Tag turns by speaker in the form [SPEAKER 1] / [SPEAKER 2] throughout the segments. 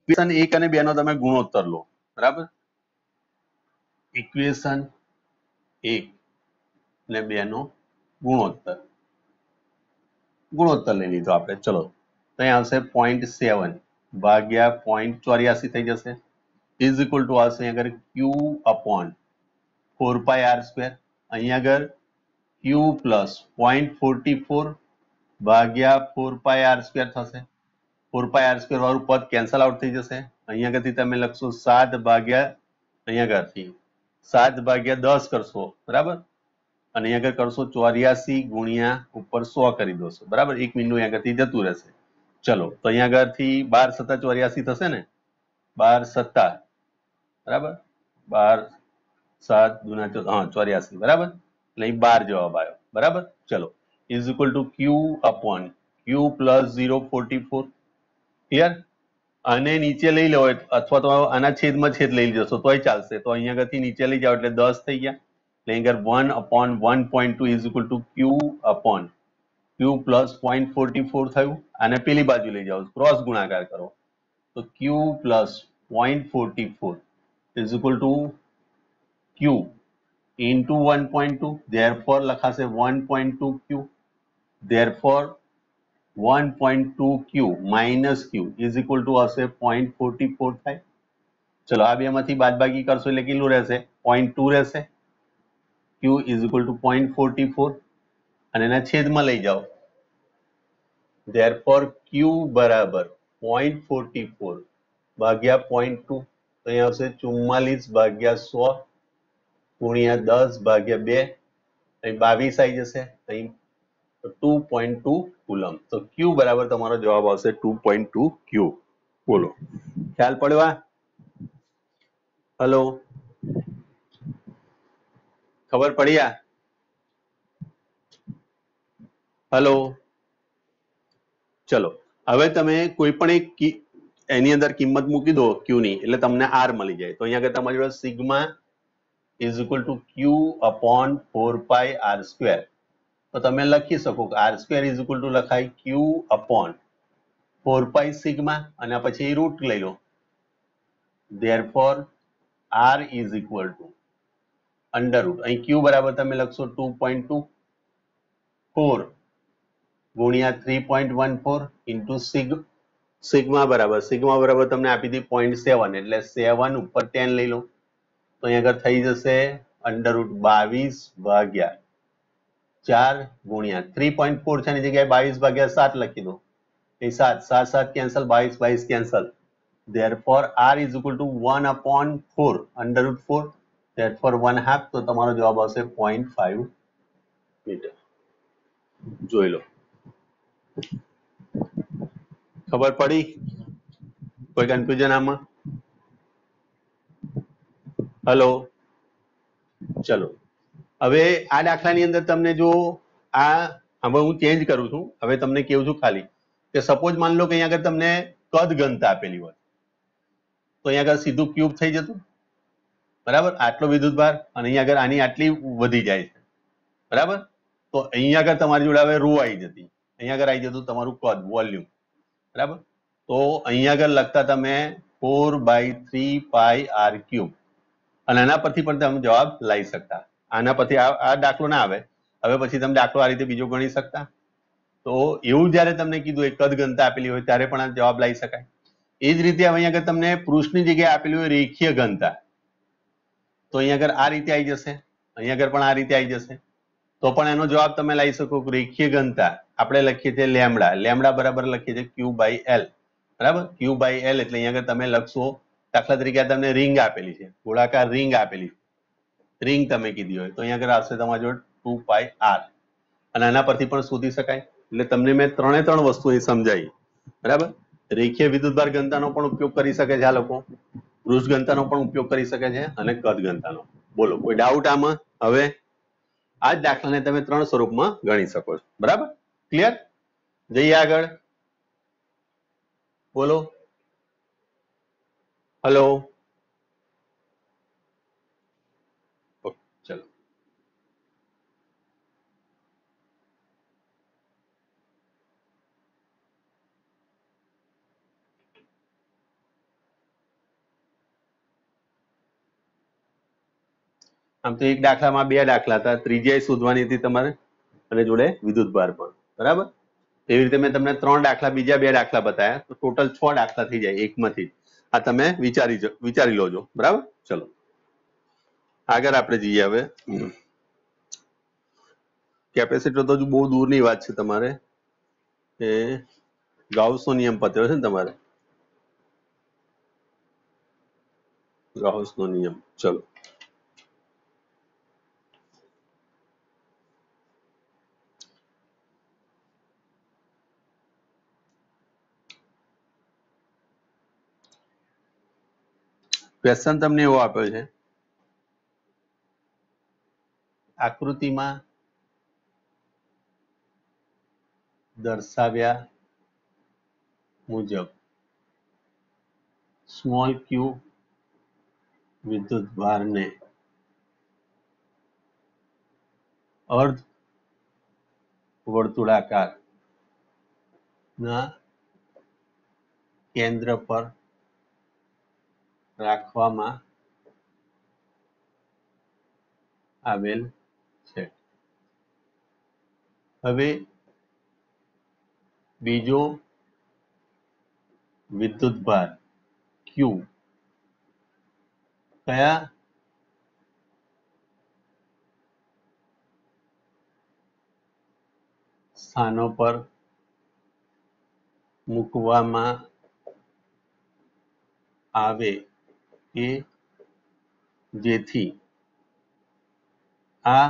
[SPEAKER 1] Equation 1 અને 2 નો તમે ગુણોત્તર લો, બરાબર? ઇક્વેશન 1 અને 2 નો ગુણોત્તર લઈ લીધો આપણે. ચલો, તો અહીં આવશે 0.7 ભાગ્યા 0.84 થઈ જશે, ઇઝ ઇક્વલ ટુ આવશે અહીં આગળ ક્યુ અપોન 4πr². અહીં આગળ ક્યુ પ્લસ 0.44 ભાગ્યા 4πr² થશે. 4πr² વાળું પદ કેન્સલ આઉટ થઈ જશે. અહીંયા આગળથી તમે લખશો 7 ભાગ્યા, અહીંયા આગળથી 7 ભાગ્યા 10 કરશો, બરાબર? અને અહીંયા આગળ કરશો 84 ગુણ્યા ઉપર 100 કરી દોશો, બરાબર? 1 મિનિટ અહીંયા આગળથી જતું રહેશે. ચલો, તો અહીંયા આગળથી 12 સત્તા 84 થશે ને, 12 સત્તા, બરાબર? 12 7 દુના 84, બરાબર? એટલે અહીં 12 જવાબ આવ્યો, બરાબર? ચલો, is equal to Q upon Q plus 0.44. Clear? આને નીચે લઈ લો અથવા તો આના છેદમાં છેદ લઈ જશો તોય ચાલશે. તો અહીંયા આગળથી નીચે લઈ જાઓ એટલે 10 થઈ ગયા. એટલે અહીં 1/1.2 is equal to Q upon Q plus 0.44 થયું. આને પેલી બાજુ લઈ જાઓ, ક્રોસ ગુણાકાર કરો તો Q plus 0.44 is equal to Q into 1.2, therefore લખાશે 1.2 Q, therefore 1.2 Q minus Q is equal to હશે 0.44 થાય. ચલો, આ બે માંથી બાદબાકી કરશો એટલે કેટલું રહેશે? 0.2 રહેશે. ક્યુ ઇઝ ઇક્વલ ટુ 0.44 અને એના છેદમાં લઈ જાઓ, therefore ક્યુ બરાબર 0.44 ભાગ્યા 0.2, તો અહીંયા આવશે 44 ભાગ્યા 100 ગુણ્યા 10 ભાગ્યા 2, અહીં 22 આવી જશે, અહીં 2.2 કુલમ. તો ક્યુ બરાબર તમારો જવાબ આવશે 2.2 ક્યુ. બોલો, ખ્યાલ પડ્યો? હલો, ખબર પડી? હલો, ચલો, હવે તમે કોઈ પણ એક એની અંદર કિંમત મૂકી દો ક્યુ ની, એટલે તમને આર મળી જાય. તો અહીંયા આગળ તમારી જોડે sigma is equal to Q upon 4πr². તો તમે લખી શકો કે r² ઇઝ ઇક્વલ ટુ લખાય ક્યુ અપોન 4π સિગ્મા અને પછી રૂટ લઈ લો. therefore r is equal two under route, અહીં ક્યુ બરાબર તમે લખશો 2.2 4 ગુણ્યા 3.14 ઇન્ટુ સિગ્મા બરાબર તમને આપી હતી 0.7 એટલે 7 ઉપર 10 લઈ લો તો અહીં આગળ થઈ જશે અંડર રૂટ 22 ભાગ્યા 4 ગુણ્યા 3.4 છે એની જગ્યાએ 22 ભાગ્યા 7 લખી દો. એ 7 cancel, 22 cancel. therefore r is equal to 1/4 under route 4, therefore 1/2. તો તમારો જવાબ આવશે 0.5 મીટર. જોઈ લો, ખબર પડી? કોઈ કન્ફ્યુઝન આમાં? હલો, ચલો, હવે આ દાખલાની અંદર તમને જો હવે હું ચેન્જ કરું છું. હવે તમને કેવું છું ખાલી કે સપોઝ માન લો કે અહીંયા આગળ તમને કદ ઘનતા આપેલી હોય તો અહીંયા આગળ સીધું ક્યુબ થઈ જતું, બરાબર? આટલો વિદ્યુતભાર અને અહીંયા આગળ આની આટલી વધી જાય છે, બરાબર? તો અહીંયા આગળ તમારી જોડે હવે રો આવી જતી, અહીંયા આગળ આવી જતું તમારું કદ, વોલ્યુમ, બરાબર? તો અહીંયા આગળ લખતા તમે 4/3πr³ અને આના પરથી પણ તમે જવાબ લાવી શકતા. આના પરથી આ દાખલો ના આવે, હવે પછી તમે દાખલો આ રીતે બીજો ગણી શકતા. તો એવું જયારે તમને કીધું એક કદ ઘનતા આપેલી હોય ત્યારે પણ આ જવાબ લાવી શકાય. એ જ રીતે હવે અહીંયા આગળ તમને પૃષ્ઠની જગ્યાએ આપેલી હોય રેખીય ઘનતા, તો અહીંયા આગળ આ રીતે આવી જશે, અહીંયા આગળ પણ આ રીતે આવી જશે. તો પણ એનો જવાબ તમે લાવી શકો. રેખીય ઘનતા આપણે લખીએ છીએ લેમડા બરાબર લખીએ છીએ Q/L, બરાબર? Q/L એટલે અહીંયા આગળ તમે લખશો, દાખલા તરીકે તમને રિંગ આપેલી છે, ગોળાકાર રિંગ આપેલી, રિંગ તમે કીધી હોય તો અહીંયા આગળ આવશે તમારી જોડે 2πr અને આના પરથી પણ શોધી શકાય. એટલે તમને મેં ત્રણે ત્રણ વસ્તુ અહીં સમજાવી, બરાબર? રેખીય વિદ્યુતભાર ઘનતાનો પણ ઉપયોગ કરી શકે છે આ લોકો, પૃષ્ઠ ઘનતાનો પણ ઉપયોગ કરી શકે છે અને કદ ઘનતાનો. બોલો, કોઈ ડાઉટ આમાં? હવે આ જ દાખલાને તમે ત્રણ સ્વરૂપમાં ગણી શકો છો, બરાબર? ક્લિયર? જઈએ આગળ, બોલો. હલો, ચલો, આમ તો એક દાખલામાં બે દાખલા હતા, ત્રિજ્યા શોધવાની હતી તમારે અને જોડે વિદ્યુતભાર પણ, બરાબર. એવી રીતે મેં તમને 3 દાખલા, બીજા 2 દાખલા બતાવ્યા, તો ટોટલ 6 દાખલા થઈ જાય એકમાંથી. આ તમે વિચારી લોજો, બરાબર. ચલો આગળ આપણે જઈએ. હવે કેપેસિટર તો હજુ બહુ દૂરની વાત છે તમારે, એ ગાઉસનો નિયમ પત્યો છે ને તમારે, ગાઉસનો નિયમ. ચલો ક્વેશ્ચન તમને એવો આપ્યો છે, આકૃતિમાં દર્શાવ્યા મુજબ સ્મોલ ક્યુ વિદ્યુતભારને અર્ધ વર્તુળાકાર ના કેન્દ્ર પર રાખવામાં આવેલ છે. હવે બીજો વિદ્યુતભાર ક્યુ કયા સ્થાનો પર મૂકવામાં આવે કે જેથી આ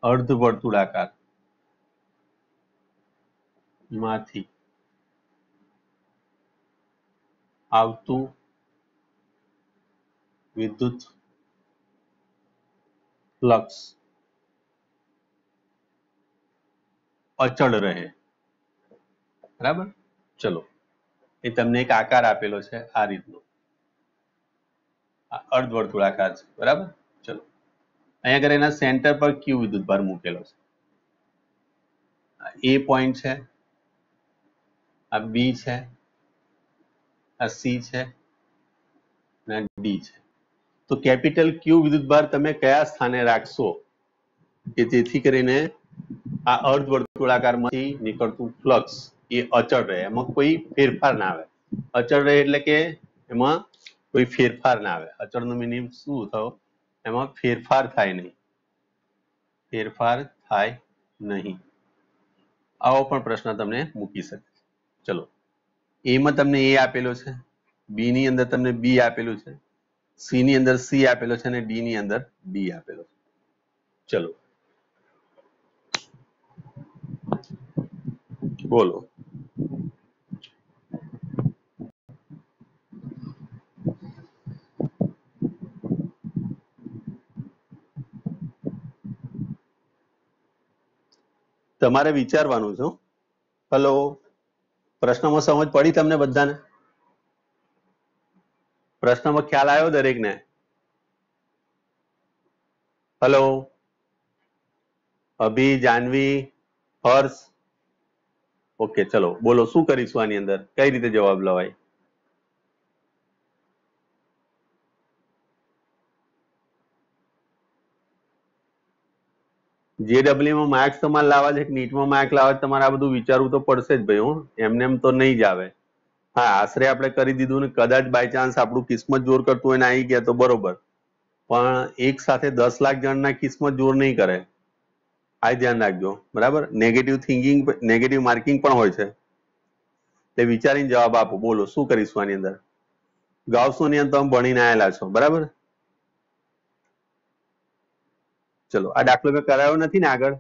[SPEAKER 1] અર્ધવર્તુળાકાર માંથી આવતું વિદ્યુત ફ્લક્સ અચળ રહે, બરાબર. ચલો એ તમને એક આકાર આપેલો છે આ રીતનો, અર્ધવર્તુળાકાર છે, બરાબર. ચલો અહીંયા આગળ એના સેન્ટર પર ક્યુ વિદ્યુતભાર મૂકેલો છે. એ પોઈન્ટ છે, આ બી છે, આ સી છે અને ડી છે. તો કેપિટલ ક્યુ વિદ્યુતભાર તમે કયા સ્થાને રાખશો કે જેથી કરીને આ અર્ધવર્તુળાકારમાંથી નીકળતું ફ્લક્સ એ અચળ રહે, એમાં કોઈ ફેરફાર ના આવે. અચળ રહે એટલે કે એમાં કોઈ ફેરફાર ના આવે. અચળનો મિનિંગ શું થયો? એમાં ફેરફાર થાય નહીં, ફેરફાર થાય નહીં. આવો પણ પ્રશ્ન તમને મૂકી શકે. ચલો એમાં તમને એ આપેલો છે, બી ની અંદર તમને બી આપેલું છે, સી ની અંદર સી આપેલો છે અને ડી ની અંદર ડી આપેલો છે. ચલો બોલો. તમારે વિચારવાનું છે. હલો, પ્રશ્નમાં સમજ પડી તમને બધાને? પ્રશ્નમાં ખ્યાલ આવ્યો દરેકને? હલો, અભી, જાનવી, હર્ષ? ઓકે, ચલો બોલો, શું કરીશું આની અંદર, કઈ રીતે જવાબ લવાય? JEE માં માર્ક્સ તમારે લાવવા છે, નીટમાં માર્ક લાવવા છે, તમારે આ બધું વિચારવું તો પડશે જ ભાઈ. હું એમને એમ તો નહીં જ આવે. હા, આશરે આપણે કરી દીધું ને કદાચ બાય ચાન્સ આપણું કિસ્મત જોર કરતું હોય ને આવી ગયા તો બરોબર, પણ એક સાથે 10 લાખ જણના કિસ્મત જોર નહીં કરે. આ ધ્યાન રાખજો, બરાબર. નેગેટિવ થિંકિંગ, નેગેટિવ માર્કિંગ પણ હોય છે. તે વિચારીને જવાબ આપો. બોલો શું કરીશું આની અંદર? ગાઉસનો નિયમ તમે ભણીને આવેલા છો, બરાબર. ચલો આ દાખલો મેં કરાયો નથી ને આગળ?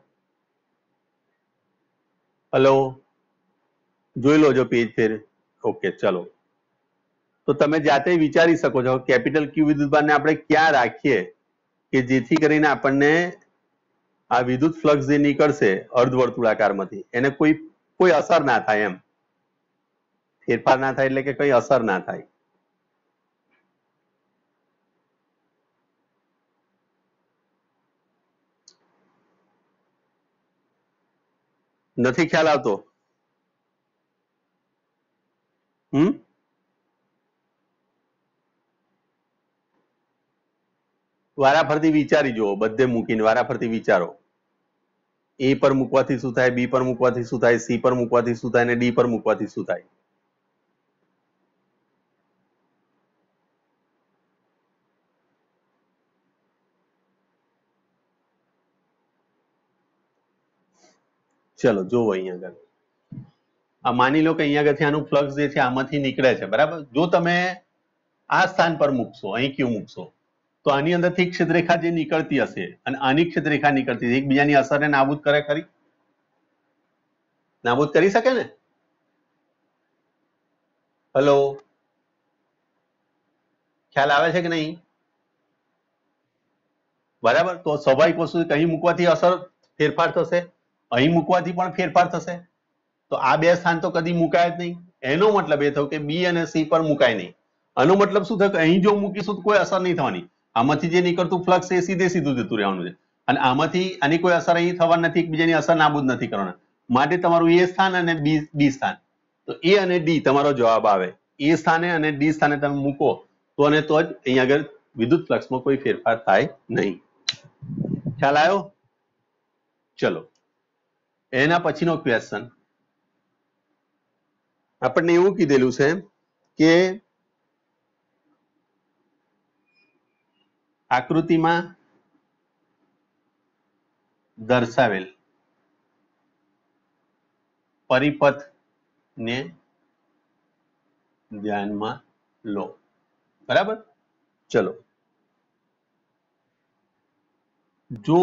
[SPEAKER 1] હલો, જોઈ લોજો પેજ ફેર. ઓકે, ચલો. તો તમે જાતે વિચારી શકો છો કેપિટલ ક્યુ વિદ્યુતભારને આપણે ક્યાં રાખીએ કે જેથી કરીને આપણને આ વિદ્યુત ફ્લક્સ જે નીકળશે અર્ધવર્તુળાકારમાંથી એને કોઈ કોઈ અસર ના થાય, એમ ફેરફાર ના થાય એટલે કે કઈ અસર ના થાય. નથી ખ્યાલ આવતો? વારાફરતી વિચારી જુઓ, બધે મૂકીને વારાફરતી વિચારો. એ પર મૂકવાથી શું થાય, બી પર મૂકવાથી શું થાય, સી પર મૂકવાથી શું થાય, અને ડી પર મૂકવાથી શું થાય. ચલો જોવો અહીંયા આગળ. આ માની લો કે અહીંયા આગળથી આનું ફ્લક્સ જે છે આમાંથી નીકળે છે, બરાબર. જો તમે આ સ્થાન પર મૂકશો, અહીં ક્યુ મૂકશો, તો આની અંદરથી ક્ષેત્રરેખા જે નીકળતી હશે અને આની ક્ષેત્રરેખા નીકળતી હશે, એકબીજાની અસરને નાબૂદ કરે ખરી? નાબૂદ કરી શકે ને? હલો, ખ્યાલ આવે છે કે નહીં? બરાબર. તો સ્વાભાવિક વસ્તુ છે કે અહીં મૂકવાથી અસર ફેરફાર થશે, અહીં મૂકવાથી પણ ફેરફાર થશે. તો આ બે સ્થાન તો કદી મુકાય જ નહીં. એનો મતલબ એ થયો કે બી અને સી પર મુકાય નહીં. આનો મતલબ શું થયો કે અહીં જો મૂકીશું તો કોઈ અસર નહીં થવાની. આમાંથી જે નીકળતું ફ્લક્સ એ સીધે સીધું જતું રહેવાનું છે અને આમાંથી આની કોઈ અસર અહીં થવાની નથી, એકબીજાની અસર નાબૂદ નથી કરવાના. માટે તમારું એ સ્થાન અને ડી સ્થાન, તો એ અને ડી તમારો જવાબ આવે. એ સ્થાને અને ડી સ્થાને તમે મૂકો તો અને તો જ અહીંયા આગળ વિદ્યુત ફ્લક્સમાં કોઈ ફેરફાર થાય નહીં. ખ્યાલ આવ્યો? ચલો એના પછીનો ક્વેશ્ચન આપણને એવું કીધેલું છે કે આકૃતિમાં દર્શાવેલ પરિપથ ને ધ્યાનમાં લો. બરાબર. ચલો, જો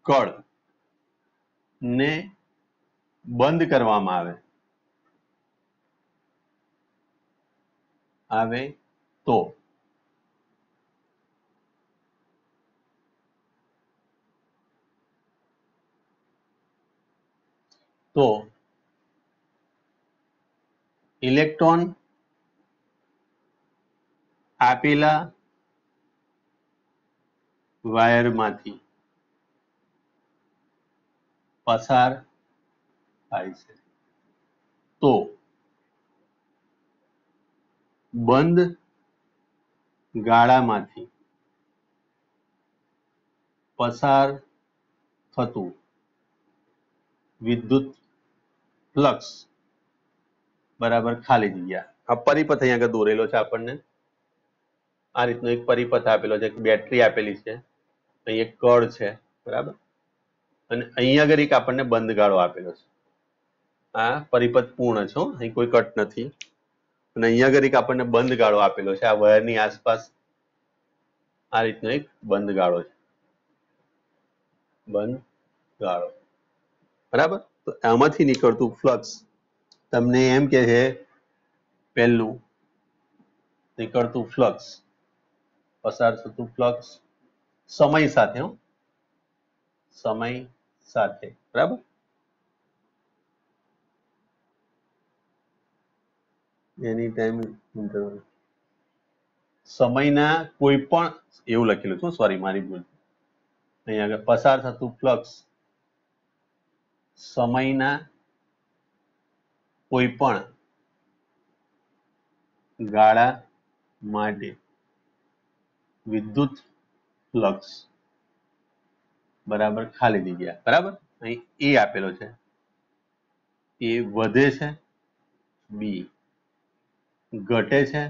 [SPEAKER 1] કળ ને બંધ કરવામાં આવે તો ઇલેક્ટ્રોન આપેલા વાયરમાંથી પસાર થાય છે તો બંધ ગાળામાંથી પસાર થતું વિદ્યુત ફ્લક્સ બરાબર ખાલી જગ્યા. આ પરિપથ અહીંયા આગળ દોરેલો છે આપણને. આ રીતનો એક પરિપથ આપેલો છે, બેટરી આપેલી છે, અહીં એક કળ છે, બરાબર. અને અહીંયા આગળ એક આપણને બંધ ગાળો આપેલો છે. આ પરિપથ પૂર્ણ છે, અહીં કોઈ કટ નથી. અને અહીંયા આગળ એક આપણને બંધ ગાળો આપેલો છે. આ વાયરની આસપાસ આ રીતનો એક બંધ ગાળો છે, બંધ ગાળો, બરાબર. તો આમાંથી નીકળતું ફ્લક્સ તમને એમ કે છે, પહેલું નીકળતું ફ્લક્સ, પસાર થતું ફ્લક્સ સમય સાથે, સમય સાથે, બરાબર. એની ટાઈમ ઇન્ટરવલ સમયના કોઈ પણ, એવું લખેલું છે, સોરી મારી ભૂલ. અહીંયા આગળ પસાર થતું ફ્લક્સ સમયના કોઈ પણ ગાળા માટે વિદ્યુત ફ્લક્સ બરાબર ખાલી જગ્યા, બરાબર. અહીં એ આપેલો છે, એ વધે છે, બી ઘટે છે,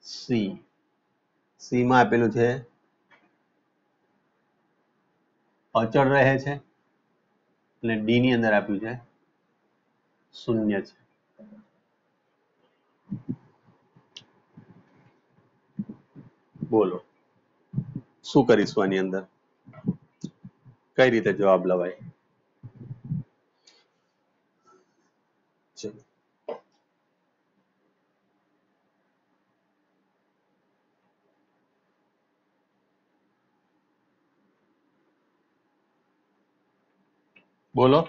[SPEAKER 1] સી માં આપેલું છે અચળ રહે છે અને ડી ની અંદર આપ્યું છે શૂન્ય છે. બોલો શું કરીશું આની અંદર? કઈ રીતે જવાબ લવાય? ચલો બોલો.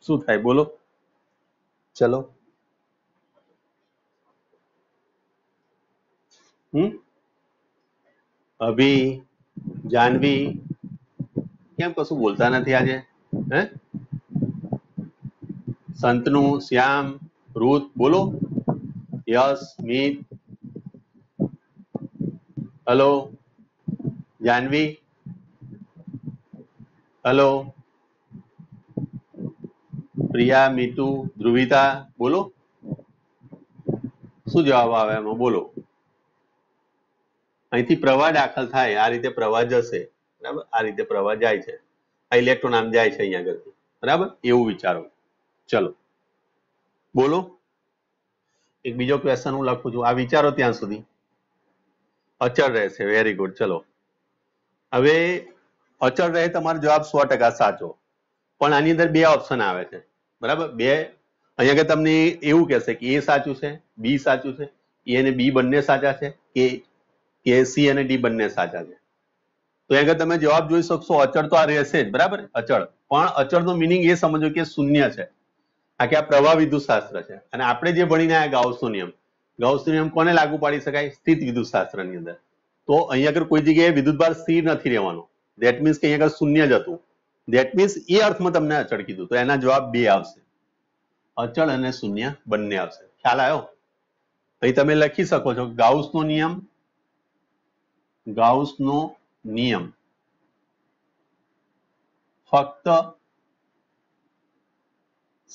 [SPEAKER 1] શું થાય બોલો? ચલો અભી, જાનવી કેમ કશું બોલતા નથી આજે? હે? સંતનુ, શ્યામ, રૂત બોલો. યશ, મિત, હેલો, જાનવી, હેલો, પ્રિયા, મીતુ, ધ્રુવિતા બોલો. શું જવાબ આવે એમાં બોલો? અહીંથી પ્રવાહ દાખલ થાય, આ રીતે પ્રવાહ જશે, બરાબર? આ રીતે પ્રવાહ જાય છે, આ ઇલેક્ટ્રોન આમ જાય છે અહીંયા આગળથી, બરાબર? એવું વિચારો. ચલો બોલો. એક બીજો ક્વેશ્ચન હું લખું છું, આ વિચારો ત્યાં સુધી. અચળ રહેશે, વેરી ગુડ. ચલો હવે અચળ રહે તમારો જવાબ 100% સાચો, પણ આની અંદર બે ઓપ્શન આવે છે, બરાબર? બે અહીંયા આગળ તમને એવું કહેશે કે એ સાચું છે, બી સાચું છે, એ અને બી બંને સાચા છે, કે સી અને ડી બંને સાચા છે. તો અહીંયા આગળ તમે જવાબ જોઈ શકશો, અચળ તો આ રહેશે જ, બરાબર? અચળ, પણ અચળનો મિનિંગ એ સમજો કે શૂન્ય છે. આ કે આ પ્રવાહ વિદ્યુતશાસ્ત્ર છે, અને આપણે જે ભણીને આયા ગાઉસનો નિયમ, ગાઉસનો નિયમ કોને લાગુ પાડી શકાય? સ્થિત વિદ્યુતશાસ્ત્રની અંદર. તો અહીંયા આગળ કોઈ જગ્યાએ વિદ્યુતભાર સ્થિર નથી રહેવાનો, ધેટ મીન્સ કે અહીંયા આગળ શૂન્ય જ હતું. ધેટ મીન્સ એ અર્થમાં તમને અચળ કીધું, તો એના જવાબ બે આવશે, અચળ અને શૂન્ય બંને આવશે. ખ્યાલ આવ્યો? અહીં તમે લખી શકો છો ગાઉસનો નિયમ, ગાઉસનો નિયમ ફક્ત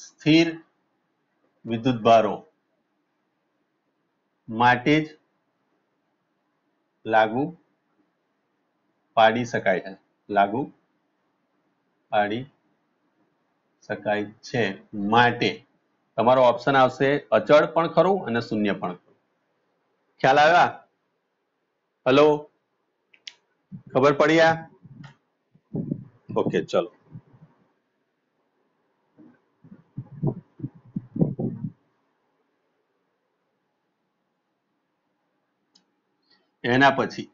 [SPEAKER 1] સ્થિર વિદ્યુતભારો માટે જ લાગુ પાડી શકાય છે, લાગુ પાડી શકાય છે. માટે તમારો ઓપ્શન આવશે અચળ પણ ખરું અને શૂન્ય પણ ખરું. ખ્યાલ આવ્યા? હેલો, ખબર પડી? આ ઓકે, ચલો. એના પછી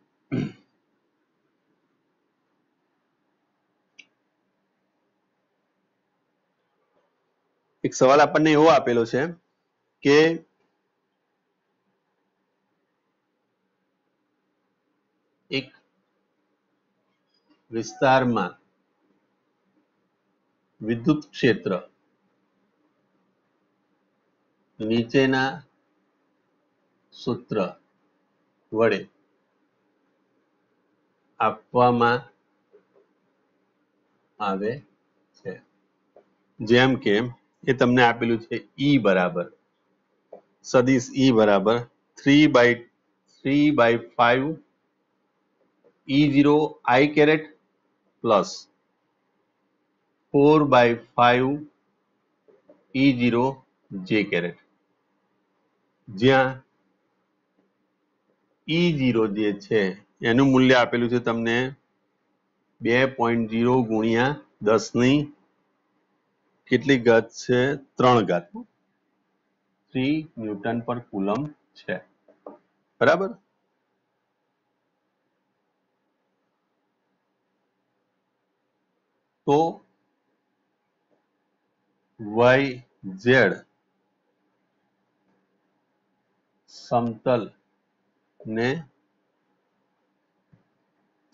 [SPEAKER 1] એક સવાલ આપણને એવો આપેલો છે કે એક વિસ્તારમાં વિદ્યુત ક્ષેત્ર નીચેના સૂત્ર વડે આપવામાં આવે છે. જેમ કે એ તમને આપેલું છે ઈ બરાબર સદિશ ઈ બરાબર 3/5 E0 I caret plus 4/5 E0 J caret, જ્યાં E0 જે છે એનું મૂલ્ય આપેલું છે તમને 2.0 ગુણ્યા 10 ની કેટલી ઘાત છે? 3 ઘાત, 3 ન્યૂટન પર કુલમ છે, બરાબર? તો YZ સમતલ ને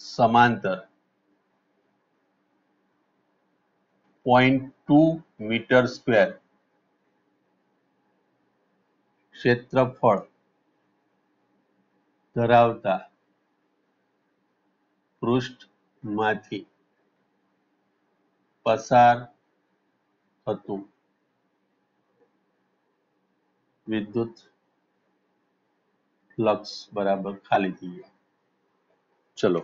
[SPEAKER 1] સમાંતર 0.2 મીટર સ્ક્વેર ક્ષેત્રફળ ધરાવતા પૃષ્ઠમાંથી પસાર થતું વિદ્યુત ફ્લક્સ બરાબર ખાલી જગ્યા. ચલો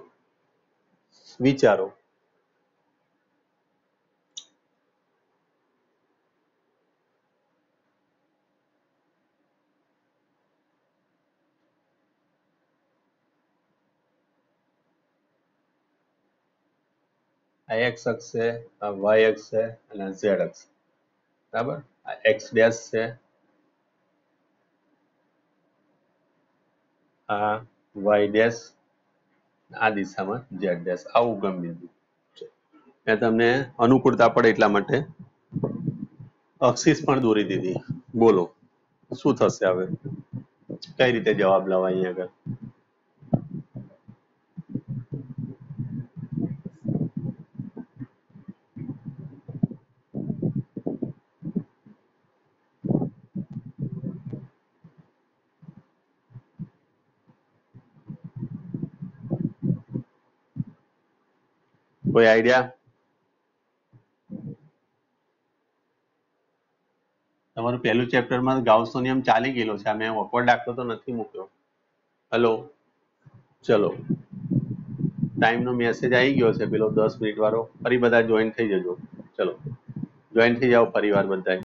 [SPEAKER 1] વિચારો. આ એક્સ અક્ષ છે, આ વાય અક્ષ છે અને આ ઝેડ અક્ષ, બરાબર? આ એક્સ ડેશ છે, આ વાય ડેશ, આ દિશામાં ઝેડ ડેશ, આ ઉગમ બિંદુ છે. મેં તમને અનુકૂળતા પડે એટલા માટે અક્ષિસ પણ દોરી દીધી. બોલો શું થશે હવે? કઈ રીતે જવાબ લાવવા અહીંયા આગળ? कोई आइडिया? તમારું પહેલું ચેપ્ટરમાં ગાઉસનો નિયમ ચાલી ગયેલો છે, મેં ઓકવર્ડ દાખલો તો નથી મૂક્યો. હેલો, ચલો ટાઈમનો મેસેજ આવી ગયો છે પેલો 10 મિનિટ વાળો, ફરી બધા જોઈન થઈ જજો. ચલો જોઈન થઈ જાઓ પરિવાર બધા.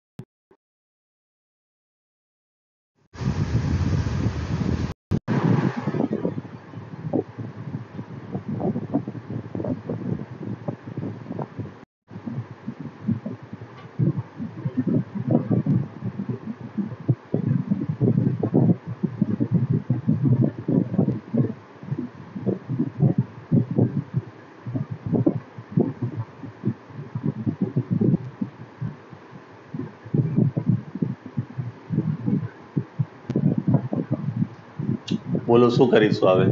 [SPEAKER 1] બોલો શું કરીશું હવે?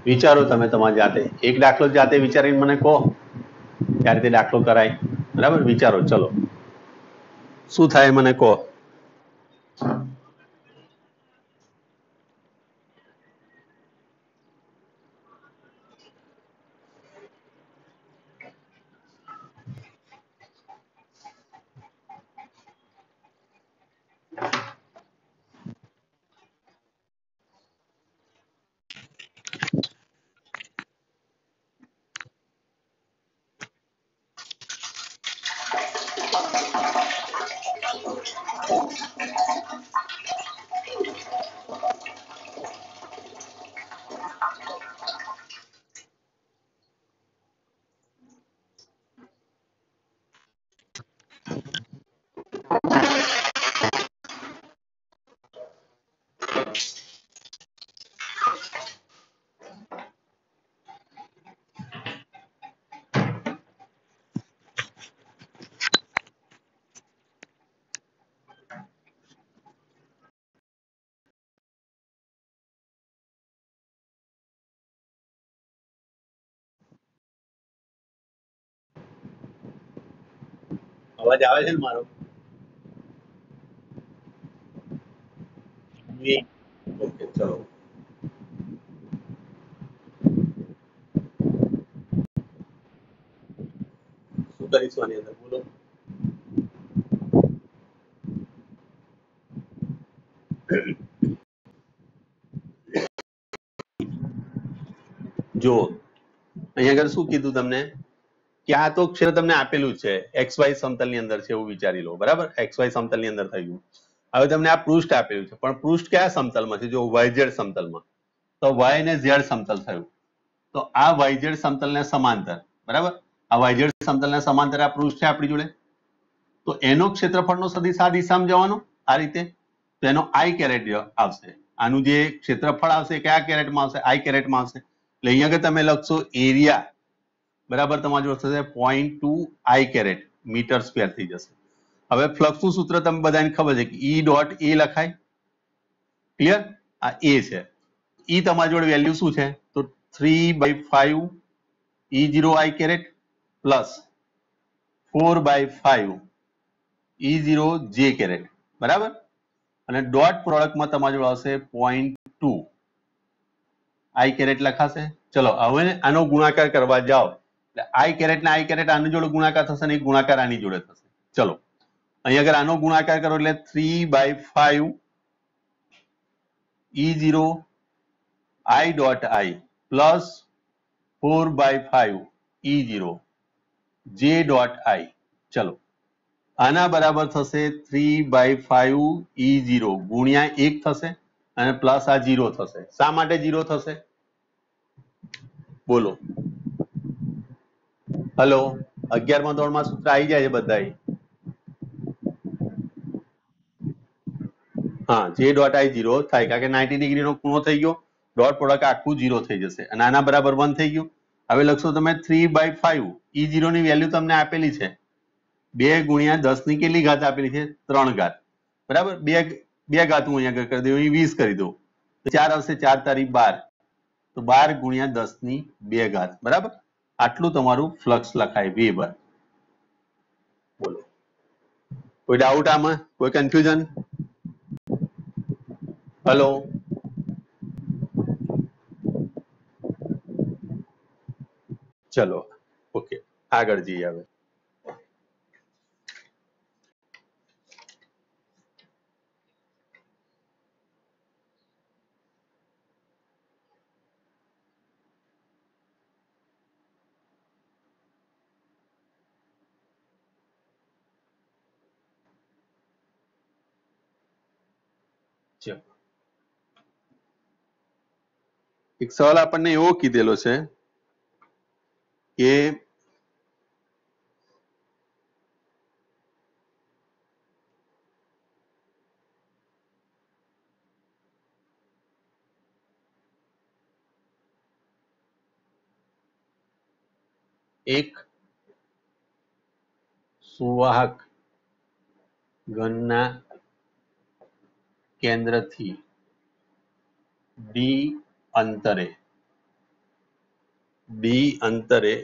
[SPEAKER 1] વિચારો તમે તમારી જાતે, એક દાખલો જાતે વિચારીને મને કહો ત્યારે તે દાખલો કરાય. બરાબર, વિચારો. ચલો શું થાય મને કહો. અવાજ આવે છે ને મારો? ઓકે, ચલો શું કરીશું આની અંદર બોલો. જો અહીંયા આગળ શું કીધું તમને કે આ તો ક્ષેત્ર તમને આપેલું છે, એક્સ વાય સમતલની અંદર છે એવું વિચારી લો. બરાબર, એક્સ વાય સમતલની અંદર થઈ ગયું. હવે તમને આ પૃષ્ઠ આપેલું છે, પણ પૃષ્ઠ કયા સમતલમાં છે? જો વાય ઝેડ સમતલમાં, તો વાય ને ઝેડ સમતલ થયું. તો આ વાય ઝેડ સમતલને સમાંતર, બરાબર, આ વાય ઝેડ સમતલને સમાંતર આ પૃષ્ઠ છે આપણી જોડે. તો એનો ક્ષેત્રફળનો સદિશ આ દિશામાં જવાનો આ રીતે, તો એનો આઈ કેરેટ આવશે. આનું જે ક્ષેત્રફળ આવશે કયા કેરેટમાં આવશે? આઈ કેરેટમાં આવશે. એટલે અહીંયા આગળ તમે લખશો એરિયા બરાબર તમારી જોડે થશે 0.2 આઈ કેરેટ મીટર સ્ક્વેર થઈ જશે. હવે ફ્લક્સનું સૂત્ર તમે બધાને ખબર છે કે ઈ ડોટ એ લખાય. ક્લિયર? આ એ છે. ઈ તમારી જોડે વેલ્યુ શું છે? તો 3/5 E0 I carat plus 4/5 E0 J carat. બરાબર, અને ડોટ પ્રોડક્ટમાં તમારી જોડે આવશે 0.2 આઈ કેરેટ લખાશે. ચલો હવે આનો ગુણાકાર કરવા જાઓ એટલે આઈ કેરેટ ને આઈ કેરેટ આની જોડે ગુણાકાર થશે ને ગુણાકાર આની જોડે થશે. ચલો અહીંયા આગળ આનો ગુણાકાર કરો એટલે 3/5 E0 I dot I plus 4/5 E0 J dot આઈ. ચલો આના બરાબર થશે 3/5 E0 ગુણ્યા 1 થશે અને પ્લસ આ 0 થશે. શા માટે 0 થશે બોલો? હલો, 11મા ધોરણમાં સૂત્ર આવી જાય છે બધાય. હા, જે ડોટ આઈ 0 થાય કારણ કે 90 ડિગ્રીનો ખૂણો થઈ ગયો, ડોટ પ્રોડક્ટ આખું 0 થઈ જશે અને આના બરાબર 1 થઈ ગયું. હવે લખશો તમે 3/5 E0 ની વેલ્યુ તમને આપેલી છે 2 ગુણ્યા 10 ની કેટલી ઘાત આપેલી છે? 3 ઘાત. બરાબર, બે ઘાત હું અહીંયા કરી દઉં, 20 કરી દઉં, 4 આવશે, 4 તારીખ 12, તો 12 ગુણ્યા 10 ની 2 ઘાત. બરાબર, આટલું તમારું ફ્લક્સ લખાય વેબર. બોલો કોઈ ડાઉટ આમાં? કોઈ કન્ફ્યુઝન? હલો, ચલો ઓકે, આગળ જઈએ હવે. ચલો, એક સવાલ આપણને એવો કીધેલો છે કે એક સુવાહક ઘનના કેન્દ્રથી ડી અંતરે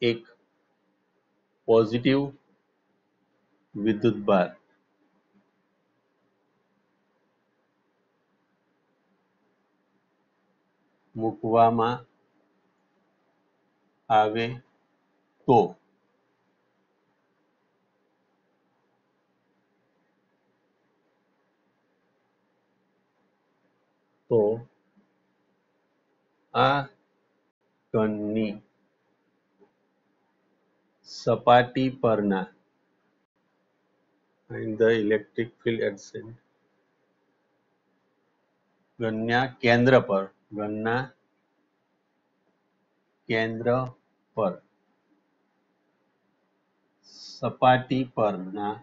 [SPEAKER 1] એક પોઝિટિવ વિદ્યુતભાર મૂકવામાં આવે તો આ ઘનની સપાટી પરના the electric field adjacent ઘનના કેન્દ્ર પર સપાટી પરના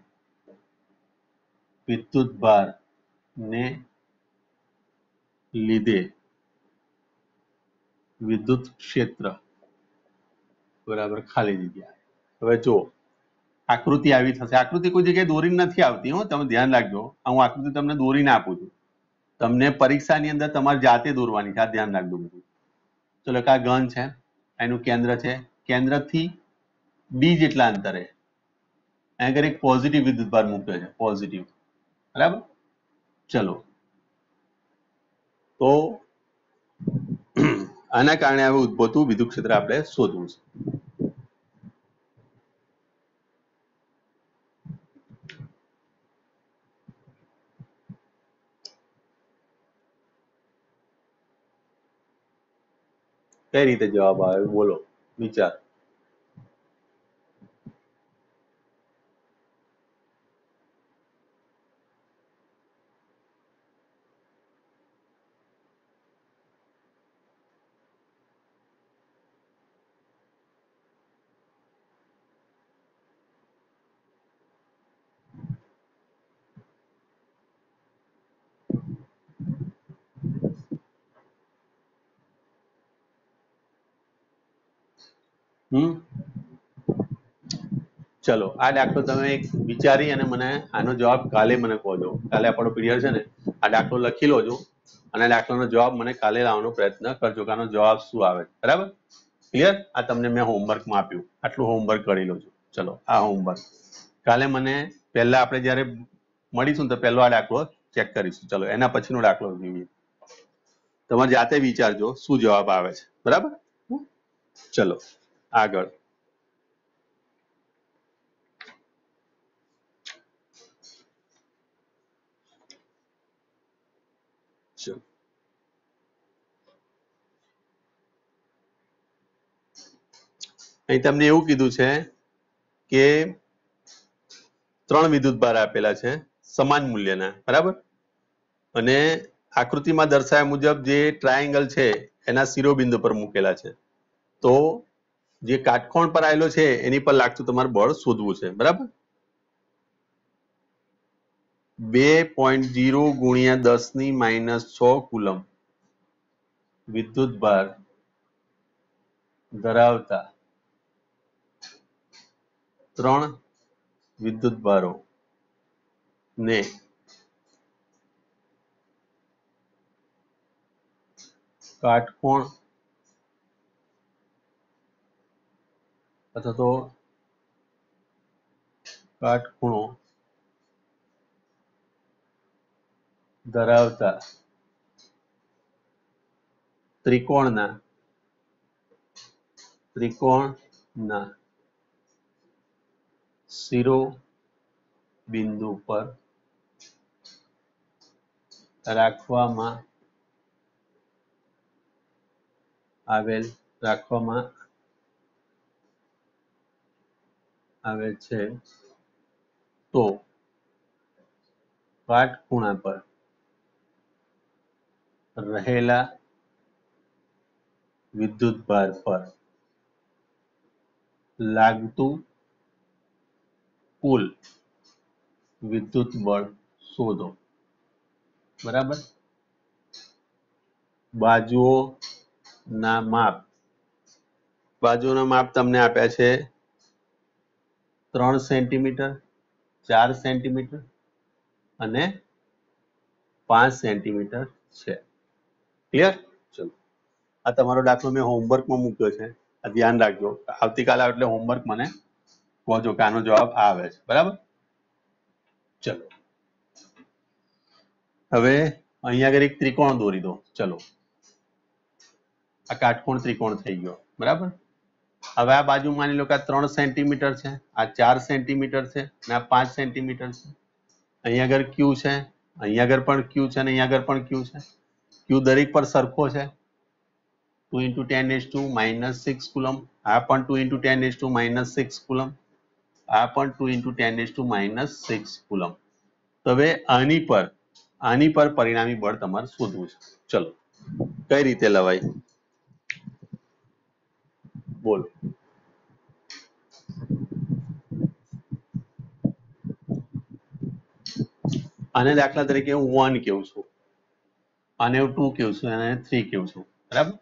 [SPEAKER 1] વિદ્યુતભાર ને લીધે વિદ્યુત ક્ષેત્ર બરાબર ખાલી જગ્યા. હવે જો આકૃતિ આવી થશે. આકૃતિ કોઈ જગ્યાએ દોરીને નથી આવતી હો, તમે ધ્યાન રાખજો. હું આકૃતિ તમને દોરીને આપું છું. તમને પરીક્ષાની અંદર તમારે જાતે દોરવાની છે, આ ધ્યાન રાખજો બધું. ચલો, આ ઘન છે, એનું કેન્દ્ર છે, કેન્દ્રથી ડી જેટલા અંતરે અહીં આગળ એક પોઝિટિવ વિદ્યુતભાર મૂક્યો છે, પોઝિટિવ. બરાબર. ચલો, તો આના કારણે હવે ઉદ્ભવતું વિદ્યુત ક્ષેત્ર આપણે શોધવું છે. કઈ રીતે જવાબ આવે બોલો, વિચાર. ચલો, આ દાખલો તમે વિચારી અને મને આનો જવાબ કાલે મને કહોજો. કાલે આપણો પીરિયડ છે ને, આ દાખલો લખી લોજો અને દાખલાનો જવાબ મને કાલે લાવવાનો પ્રયત્ન કરજો કે આનો જવાબ શું આવે. બરાબર, ક્લિયર? આ તમને મેં હોમવર્કમાં આપ્યું, આટલું હોમવર્ક કરી લોજો. ચલો, આ હોમવર્ક કાલે મને પહેલા આપણે જ્યારે મળીશું તો પહેલો આ દાખલો ચેક કરીશું. ચલો, એના પછીનો દાખલો જોઈએ. તમારે જાતે વિચારજો શું જવાબ આવે છે. બરાબર. ચલો, આગળ. ચલો, અહીં તમને એવું કીધું છે કે 3 વિદ્યુતભાર આપેલા છે સમાન મૂલ્યના. બરાબર. અને આકૃતિમાં દર્શાવ્યા મુજબ જે ટ્રાયેંગલ છે એના શિરોબિંદુ પર મૂકેલા છે. તો જે કાટકોણ પર આવેલો છે એની પર લાગતું તમારે બળ શોધવું છે. બરાબર. 2.0 ગુણ્યા 10⁻6 કુલમ વિદ્યુતભાર ધરાવતા 3 વિદ્યુતભારો ને કાટકોણ અથવા તો કાટખૂણો ધરાવતા ત્રિકોણના ત્રિકોણના શિરોબિંદુ પર રાખવામાં આવે છે તો કાટખૂણા પર રહેલા વિદ્યુતભાર પર લાગતું કુલ વિદ્યુત બળ શોધો. બરાબર. બાજુઓના માપ તમને આપ્યા છે 3 સેન્ટીમીટર, 4 સેન્ટીમીટર અને 5 સેન્ટીમીટર છે. ક્લિયર? ચલો, આ તમારો દાખલો મેં હોમવર્કમાં મૂક્યો છે. આ ધ્યાન રાખજો. આવતીકાલે આવે એટલે હોમવર્ક મને કહો કે આનો જવાબ આવે છે. બરાબર. ચલો, હવે અહીંયા આગળ એક ત્રિકોણ દોરી દો. ચલો, આ કાટકોણ ત્રિકોણ થઈ ગયો. બરાબર. હવે આ બાજુ માની લો કે આ 3 સેન્ટીમીટર છે, આ 4 સેન્ટીમીટર છે અને આ 5 સેન્ટીમીટર છે. અહીંયા આગળ ક્યુ છે, અહીંયા આગળ પણ ક્યુ છે અને અહીંયા આગળ પણ ક્યુ છે. ક્યુ દરેક પર સરખો છે. 2 × 10⁻⁻6 કુલમ. આ પણ 2 × 10⁻⁻6 કુલમ. આ પણ 2 × 10⁻⁻6 કુલમ. તો હવે આની પર પરિણામી બળ તમારે શોધવું છે. ચલો, કઈ રીતે લવાય બોલો. આને દાખલા તરીકે હું 1 કેવું છું, આને હું 2 કેવું છું અને 3 કેવું છું. બરાબર.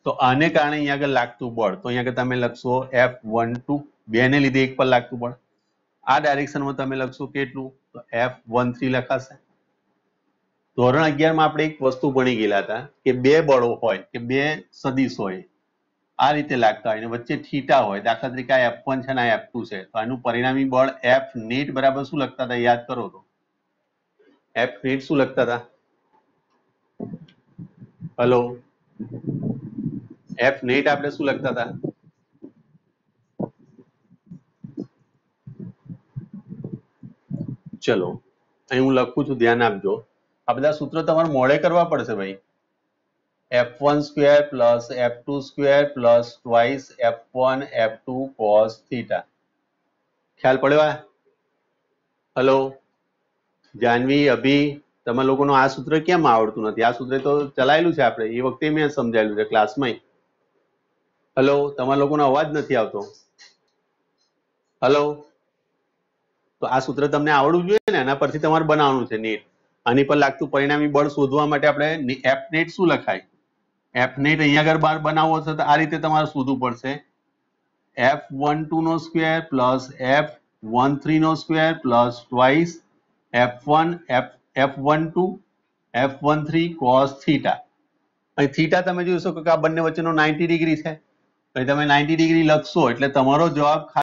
[SPEAKER 1] તો આને કારણે અહીંયા આગળ લાગતું બળ, તો અહીંયા આગળ તમે લખશો F12, 2 ને લીધે 1 પર લાગતું બળ. આ ડાયરેક્શનમાં તમે લખશો કેટલું, તો F13 લખાશે. ધોરણ 11 માં આપણે એક વસ્તુ ભણી ગયેલા હતા કે બે બળો હોય કે બે સદિશ હોય આ રીતે લાગતા હોય અને વચ્ચે થીટા હોય. દાખલા તરીકે આ F1 છે અને આ F2 છે, તો આનું પરિણામી બળ F નેટ બરાબર શું લખતા હતા યાદ કરો તો. F નેટ શું લખતા હતા? હલો, F નેટ આપણે શું લખતા હતા? ચલો, અહીં હું લખું છું, ધ્યાન આપજો. આ બધા સૂત્રો તમારે મોડે કરવા પડશે ભાઈ. F1 square plus F2 square plus twice F1 F2 cos theta. ખ્યાલ પડ્યો? હલો, જાનવી, અભી, તમે લોકોનું આ સૂત્ર કેમ આવડતું નથી? આ સૂત્ર તો ચલાયેલું છે આપણે, એ વખતે મેં સમજાયેલું છે ક્લાસમાં. હલો, તમારા લોકોનો અવાજ નથી આવતો. હલો, તો આ સૂત્ર તમને આવડવું જોઈએ ને, એના પરથી તમારે બનાવવાનું છે નેટ. આની પર લાગતું પરિણામી બળ શોધવા માટે આપણે F નેટ શું લખાય? F નેટ અહીંયા આગળ બાર બનાવવો છે તો આ રીતે તમારે શોધવું પડશે. F12 નો સ્ક્વેર પ્લસ F13 નો square plus twice F1 F12 F13 cos theta. અહીં થીટા તમે જોઈ શકો કે આ બંને વચ્ચેનો 90 ડિગ્રી છે. તમે 90 ડિગ્રી લખશો એટલે તમારો જવાબ